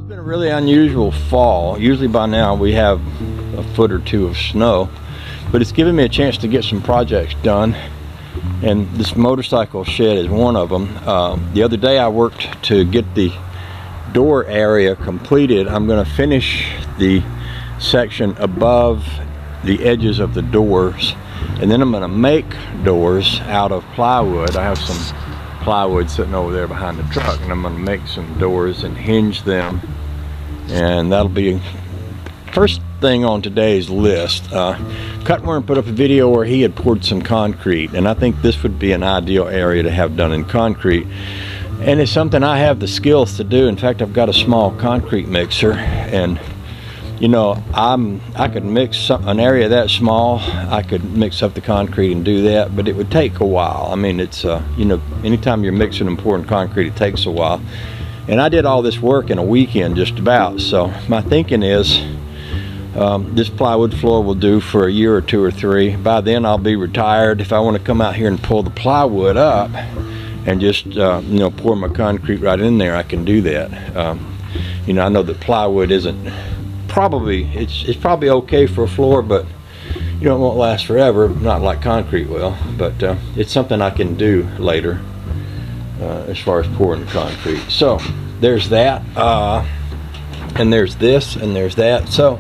It's been a really unusual fall. Usually by now we have a foot or two of snow, but it's given me a chance to get some projects done, and this motorcycle shed is one of them. The other day I worked to get the door area completed. I'm going to finish the section above the edges of the doors, and then I'm going to make doors out of plywood. I have some plywood sitting over there behind the truck, and I'm going to make some doors and hinge them, and that'll be first thing on today's list. Cutworm put up a video where he had poured some concrete, and I think this would be an ideal area to have done in concrete, and it's something I have the skills to do. In fact, I've got a small concrete mixer, and you know, I could mix an area that small. I could mix up the concrete and do that, but it would take a while. I mean, it's you know, anytime you're mixing and pouring concrete, it takes a while. And I did all this work in a weekend just about. So my thinking is this plywood floor will do for a year or two or three. By then I'll be retired. If I want to come out here and pull the plywood up and just you know, pour my concrete right in there, I can do that. You know, I know that plywood isn't it's probably okay for a floor, but you know, it won't last forever, not like concrete will. But it's something I can do later as far as pouring the concrete. So there's that, and there's this, and there's that. So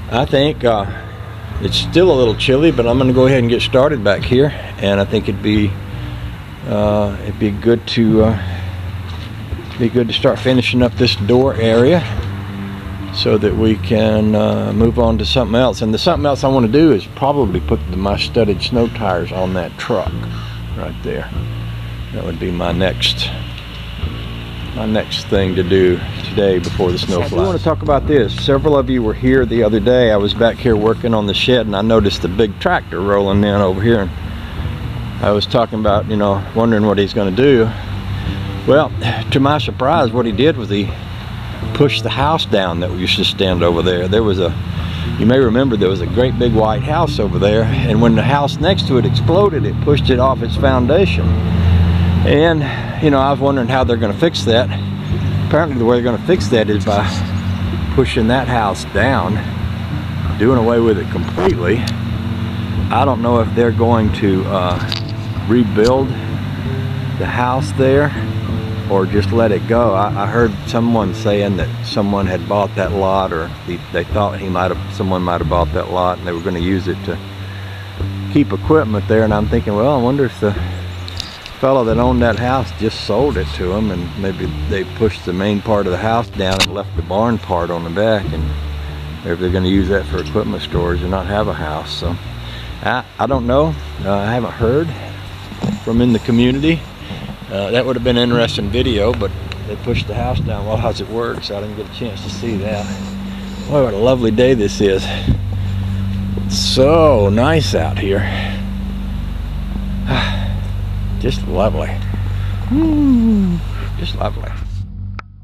I think it's still a little chilly, but I'm going to go ahead and get started back here, and I think it'd be good to start finishing up this door area, so that we can move on to something else. And the something else I want to do is probably put my studded snow tires on that truck right there. That would be my next thing to do today before the snow flies. I want to talk about this. Several of you were here the other day. I was back here working on the shed, and I noticed the big tractor rolling in over here, and I was talking about, you know, wondering what he's going to do. Well, to my surprise, what he did was he pushed the house down that used to stand over there. You may remember there was a great big white house over there, and when the house next to it exploded, it pushed it off its foundation. And you know, I was wondering how they're going to fix that. Apparently the way they're going to fix that is by pushing that house down, doing away with it completely. I don't know if they're going to rebuild the house there or just let it go. I heard someone saying that someone had bought that lot, or they thought someone might have bought that lot, and they were going to use it to keep equipment there. And I'm thinking, well, I wonder if the fellow that owned that house just sold it to them, and maybe they pushed the main part of the house down and left the barn part on the back, and maybe they're going to use that for equipment storage and not have a house. So I don't know. I haven't heard from in the community. That would have been an interesting video, but they pushed the house down while I was at work, so I didn't get a chance to see that. Boy, what a lovely day this is. It's so nice out here. Just lovely. Just lovely.